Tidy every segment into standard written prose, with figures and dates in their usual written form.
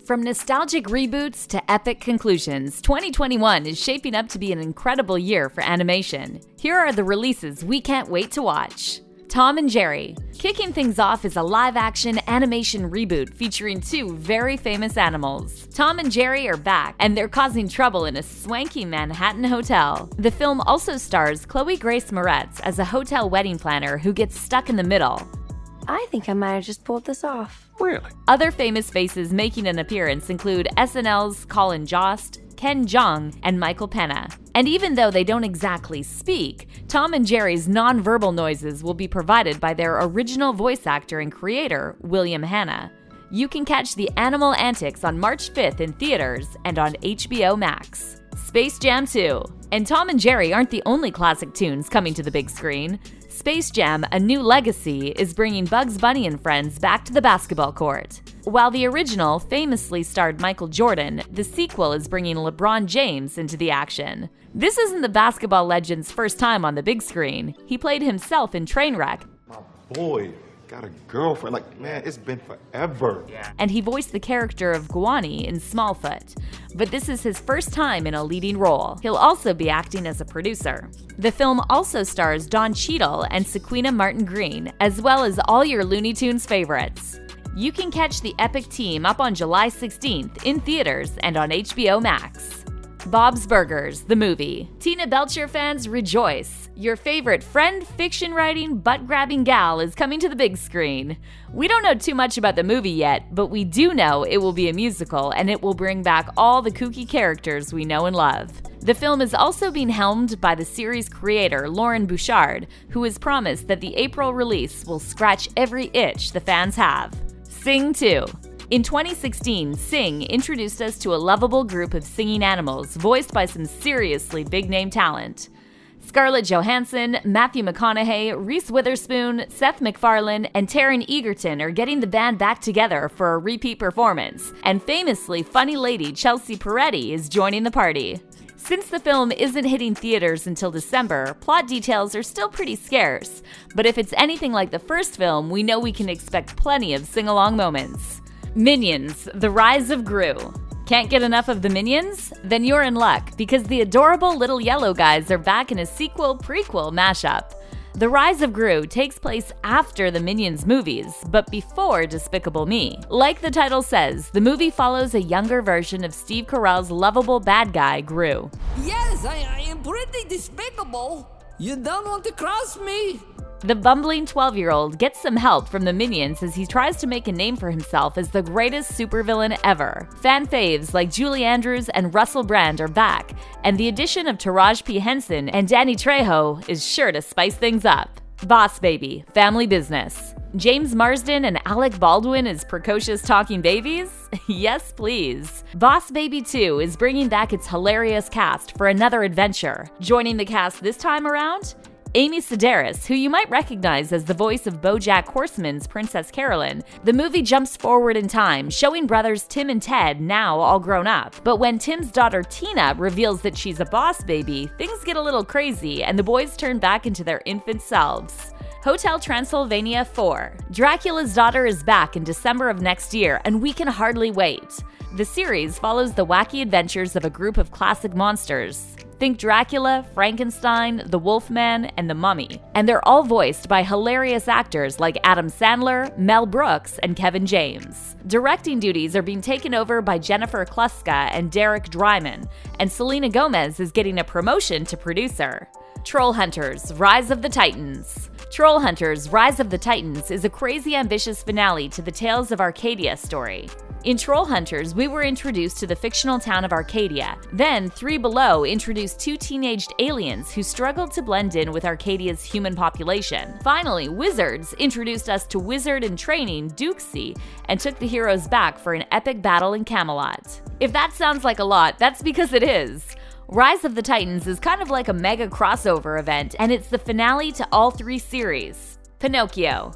From nostalgic reboots to epic conclusions, 2021 is shaping up to be an incredible year for animation. Here are the releases we can't wait to watch. Tom and Jerry. Kicking things off is a live-action animation reboot featuring two very famous animals. Tom and Jerry are back, and they're causing trouble in a swanky Manhattan hotel. The film also stars Chloe Grace Moretz as a hotel wedding planner who gets stuck in the middle. I think I might have just pulled this off. Really? Other famous faces making an appearance include SNL's Colin Jost, Ken Jeong, and Michael Pena. And even though they don't exactly speak, Tom and Jerry's non-verbal noises will be provided by their original voice actor and creator, William Hanna. You can catch the animal antics on March 5th in theaters and on HBO Max. Space Jam 2. And Tom and Jerry aren't the only classic tunes coming to the big screen. Space Jam: A New Legacy is bringing Bugs Bunny and friends back to the basketball court. While the original famously starred Michael Jordan, the sequel is bringing LeBron James into the action. This isn't the basketball legend's first time on the big screen. He played himself in Trainwreck. My boy got a girlfriend. Like, man, it's been forever. And he voiced the character of Guani in Smallfoot. But this is his first time in a leading role. He'll also be acting as a producer. The film also stars Don Cheadle and Sequina Martin Green, as well as all your Looney Tunes favorites. You can catch the epic team up on July 16th in theaters and on HBO Max. Bob's Burgers, the movie. Tina Belcher fans rejoice. Your favorite friend fiction-writing, butt-grabbing gal is coming to the big screen. We don't know too much about the movie yet, but we do know it will be a musical and it will bring back all the kooky characters we know and love. The film is also being helmed by the series creator Lauren Bouchard, who has promised that the April release will scratch every itch the fans have. Sing 2. In 2016, Sing introduced us to a lovable group of singing animals voiced by some seriously big-name talent. Scarlett Johansson, Matthew McConaughey, Reese Witherspoon, Seth MacFarlane, and Taron Egerton are getting the band back together for a repeat performance, and famously funny lady Chelsea Peretti is joining the party. Since the film isn't hitting theaters until December, plot details are still pretty scarce, but if it's anything like the first film, we know we can expect plenty of sing-along moments. Minions: The Rise of Gru. Can't get enough of the Minions? Then you're in luck, because the adorable little yellow guys are back in a sequel-prequel mashup. The Rise of Gru takes place after the Minions movies, but before Despicable Me. Like the title says, the movie follows a younger version of Steve Carell's lovable bad guy, Gru. Yes, I am pretty despicable. You don't want to cross me? The bumbling 12-year-old gets some help from the Minions as he tries to make a name for himself as the greatest supervillain ever. Fan faves like Julie Andrews and Russell Brand are back, and the addition of Taraji P. Henson and Danny Trejo is sure to spice things up. Boss Baby: Family Business. James Marsden and Alec Baldwin as precocious talking babies? Yes, please. Boss Baby 2 is bringing back its hilarious cast for another adventure. Joining the cast this time around? Amy Sedaris, who you might recognize as the voice of BoJack Horseman's Princess Carolyn. The movie jumps forward in time, showing brothers Tim and Ted now all grown up. But when Tim's daughter Tina reveals that she's a boss baby, things get a little crazy and the boys turn back into their infant selves. Hotel Transylvania 4. Dracula's Daughter is back in December of next year, and we can hardly wait. The series follows the wacky adventures of a group of classic monsters. Think Dracula, Frankenstein, the Wolfman, and the Mummy. And they're all voiced by hilarious actors like Adam Sandler, Mel Brooks, and Kevin James. Directing duties are being taken over by Jennifer Kluska and Derek Dryman, and Selena Gomez is getting a promotion to producer. Trollhunters: Rise of the Titans. Trollhunters: Rise of the Titans is a crazy ambitious finale to the Tales of Arcadia story. In Trollhunters, we were introduced to the fictional town of Arcadia. Then, Three Below introduced two teenaged aliens who struggled to blend in with Arcadia's human population. Finally, Wizards introduced us to wizard in training Duxie and took the heroes back for an epic battle in Camelot. If that sounds like a lot, that's because it is. Rise of the Titans is kind of like a mega crossover event, and it's the finale to all three series. Pinocchio.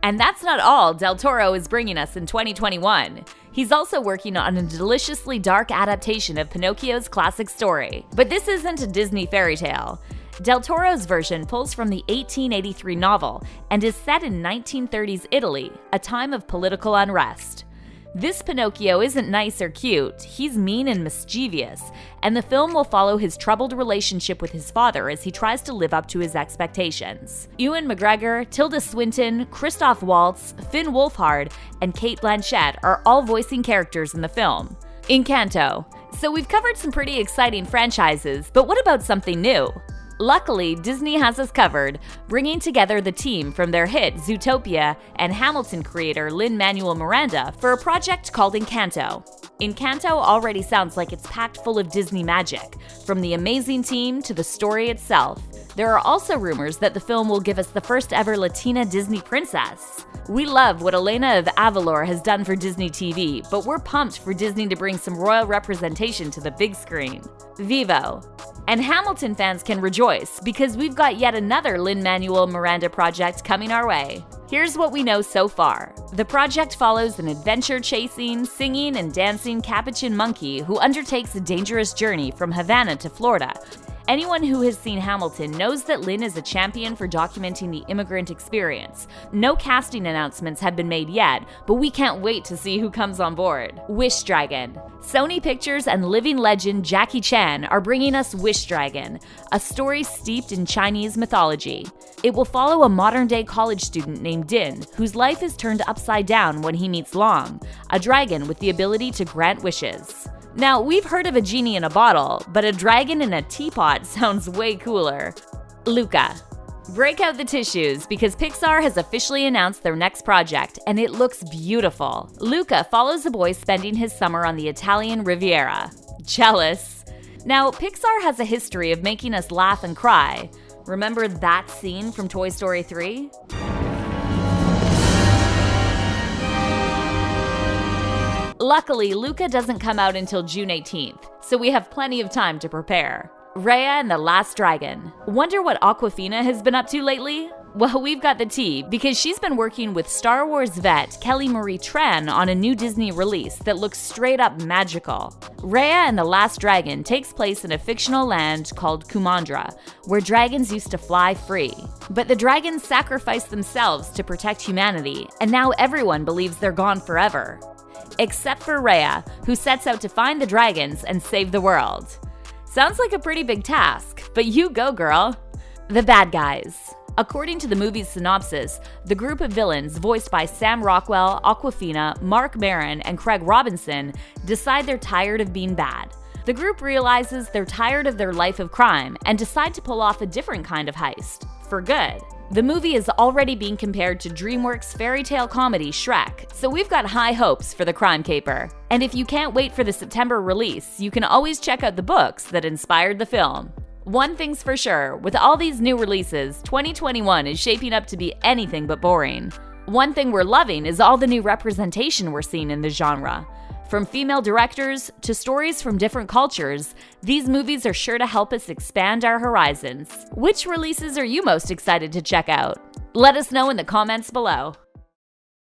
And that's not all Del Toro is bringing us in 2021. He's also working on a deliciously dark adaptation of Pinocchio's classic story. But this isn't a Disney fairy tale. Del Toro's version pulls from the 1883 novel and is set in 1930s Italy, a time of political unrest. This Pinocchio isn't nice or cute, he's mean and mischievous, and the film will follow his troubled relationship with his father as he tries to live up to his expectations. Ewan McGregor, Tilda Swinton, Christoph Waltz, Finn Wolfhard, and Cate Blanchett are all voicing characters in the film. Encanto. So we've covered some pretty exciting franchises, but what about something new? Luckily, Disney has us covered, bringing together the team from their hit Zootopia and Hamilton creator Lin-Manuel Miranda for a project called Encanto. Encanto already sounds like it's packed full of Disney magic, from the amazing team to the story itself. There are also rumors that the film will give us the first ever Latina Disney princess. We love what Elena of Avalor has done for Disney TV, but we're pumped for Disney to bring some royal representation to the big screen. Vivo. And Hamilton fans can rejoice, because we've got yet another Lin-Manuel Miranda project coming our way. Here's what we know so far. The project follows an adventure-chasing, singing, and dancing capuchin monkey who undertakes a dangerous journey from Havana to Florida. Anyone who has seen Hamilton knows that Lin is a champion for documenting the immigrant experience. No casting announcements have been made yet, but we can't wait to see who comes on board. Wish Dragon. Sony Pictures and living legend Jackie Chan are bringing us Wish Dragon, a story steeped in Chinese mythology. It will follow a modern-day college student named Din, whose life is turned upside down when he meets Long, a dragon with the ability to grant wishes. Now, we've heard of a genie in a bottle, but a dragon in a teapot sounds way cooler. Luca. Break out the tissues, because Pixar has officially announced their next project, and it looks beautiful. Luca follows a boy spending his summer on the Italian Riviera. Jealous. Now, Pixar has a history of making us laugh and cry. Remember that scene from Toy Story 3? Luckily, Luca doesn't come out until June 18th, so we have plenty of time to prepare. Rhea and the Last Dragon. Wonder what Awkwafina has been up to lately? Well, we've got the tea, because she's been working with Star Wars vet Kelly Marie Tran on a new Disney release that looks straight up magical. Rhea and the Last Dragon takes place in a fictional land called Kumandra, where dragons used to fly free. But the dragons sacrificed themselves to protect humanity, and now everyone believes they're gone forever. Except for Rhea, who sets out to find the dragons and save the world. Sounds like a pretty big task, but you go, girl. The Bad Guys. According to the movie's synopsis, the group of villains voiced by Sam Rockwell, Awkwafina, Mark Maron, and Craig Robinson decide they're tired of being bad. The group realizes they're tired of their life of crime and decide to pull off a different kind of heist, for good. The movie is already being compared to DreamWorks' fairy tale comedy Shrek, so we've got high hopes for the crime caper. And if you can't wait for the September release, you can always check out the books that inspired the film. One thing's for sure, with all these new releases, 2021 is shaping up to be anything but boring. One thing we're loving is all the new representation we're seeing in the genre. From female directors to stories from different cultures, these movies are sure to help us expand our horizons. Which releases are you most excited to check out? Let us know in the comments below.